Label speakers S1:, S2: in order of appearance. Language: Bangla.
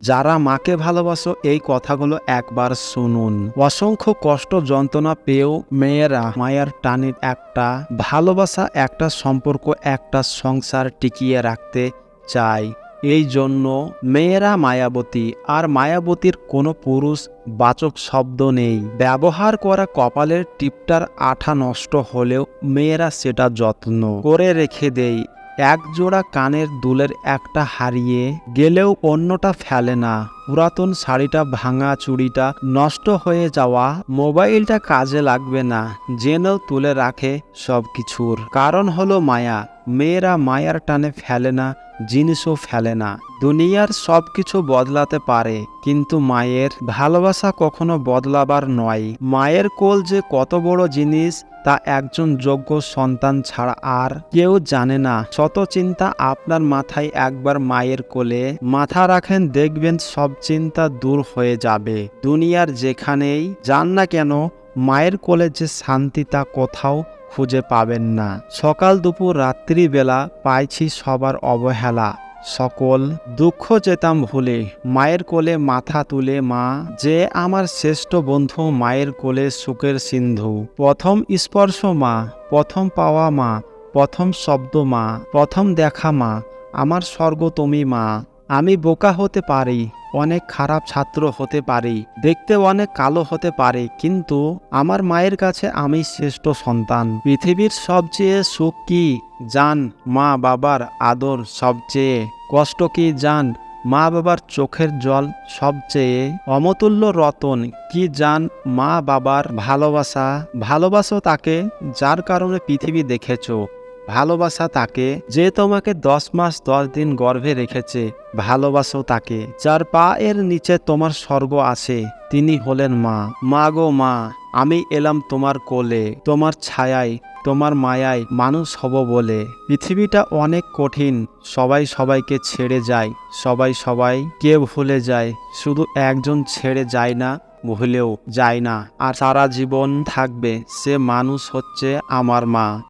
S1: যারা মাকে ভালোবাসো এই কথাগুলো একবার শুনুন। অসংখ্য কষ্ট যন্ত্রণা পেয়েও মেয়েরা মায়ের টানে একটা ভালোবাসা, একটা সম্পর্ক, একটা সংসার টিকিয়ে রাখতে চায়। এই জন্য মেয়েরা মায়াবতী, আর মায়াবতীর কোনো পুরুষ বাচক শব্দ নেই। ব্যবহার করা কপালের টিপটার আঠা নষ্ট হলেও মেয়েরা সেটা যত্ন করে রেখে দেয়। এক জোড়া কানের দুলের একটা হারিয়ে গেলেও অন্যটা ফেলে না। পুরাতন শাড়িটা, ভাঙা চুড়িটা, নষ্ট হয়ে যাওয়া মোবাইলটা কাজে লাগবে না জেনেও তুলে রাখে সব কিছুর কারণ হলো মায়া। মেয়েরা মায়ার টানে ফেলে না, জিনিসও ফেলে না। দুনিয়ার সব কিছু বদলাতে পারে, কিন্তু মায়ের ভালোবাসা কখনো বদলাবার নয়। মায়ের কোল যে কত বড় জিনিস তা একজন যোগ্য সন্তান ছাড়া আর কেউ জানে না। শত চিন্তা আপনার মাথায় একবার মায়ের কোলে মাথা রাখেন, দেখবেন সব চিন্তা দূর হয়ে যাবে। দুনিয়ার যেখানেই যান না কেন, মায়ের কোলে যে শান্তি তা কোথাও খুঁজে পাবেন না। সকাল দুপুর রাত্রিবেলা পাইছি সবার অবহেলা, সকল দুঃখ যেতাম ভুলে। মায়ের কোলে মাথা তুলে মা যে আমার শ্রেষ্ঠ বন্ধু, মায়ের কোলে সুখের সিন্ধু। প্রথম স্পর্শ মা, প্রথম পাওয়া মা, প্রথম শব্দ মা, প্রথম দেখা মা, আমার স্বর্গ তুমি মা। আমি বোকা হতে পারি, অনেক খারাপ ছাত্র হতে পারি, দেখতে অনেক কালো হতে পারি, কিন্তু আমার মায়ের কাছে আমি শ্রেষ্ঠ সন্তান। পৃথিবীর সবচেয়ে সুখ কি জান? মা বাবার আদর। সবচেয়ে কষ্ট কি জান? মা বাবার চোখের জল। সবচেয়ে অমূল্য রতন কি জান? মা বাবার ভালোবাসা। ভালোবাসো তাকে যার কারণে পৃথিবী দেখেছো। ভালোবাসা তাকে যে তোমাকে 10 মাস 10 দিন গর্ভে রেখেছে। ভালোবাসো তাকে যার পা এর নিচে তোমার স্বর্গ আছে। তিনি হলেন মা। মা গো মা, আমি এলাম তোমার কোলে, তোমার ছায়ায়, তোমার মায়ায় মানুষ হব বলে। পৃথিবীটা অনেক কঠিন, সবাই সবাইকে ছেড়ে যায়, সবাই সবাইকে ভুলে যায়, শুধু একজন ছেড়ে যায় না, ভুলেও যায় না, আর সারা জীবন থাকবে। সে মানুষ হচ্ছে আমার মা।